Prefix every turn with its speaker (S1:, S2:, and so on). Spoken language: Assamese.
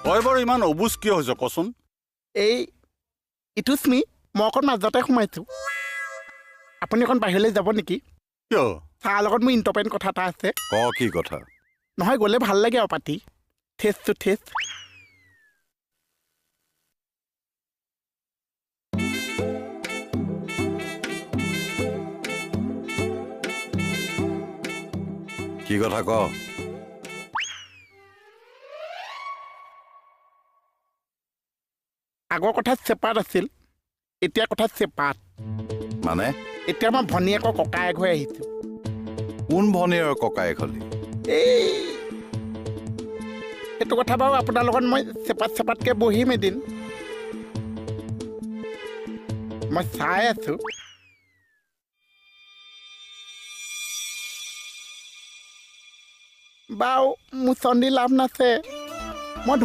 S1: তই বাৰু ইমান অবুজ কিয় হৈছে কচোন?
S2: এই ইটুস্মি মই অকণ মাজতে সোমাইছোঁ। আপুনি অকণ বাহিৰলৈ যাব নেকি?
S1: কিয়?
S2: তাৰ লগত মোৰ ইম্পৰ্টেণ্ট কথা এটা আছে।
S1: কি কথা?
S2: নহয় গ'লে ভাল লাগে আৰু পাতি ঠেচ টু ঠেচ।
S1: কি কথা ক?
S2: আগৰ কথা চেপাত আছিল, এতিয়া কথা চেপাত।
S1: মানে
S2: এতিয়া মই ভনীয়েকৰ ককায়েক হৈ আহিছোঁ।
S1: কোন ভনীৰ ককায়েক হলি?
S2: এই সেইটো কথা বাৰু আপোনাৰ লগত মই চেপাতকৈ বহিম এদিন। মই চাই আছোঁ। বাৰু মুচন্দি লাভ নাছে।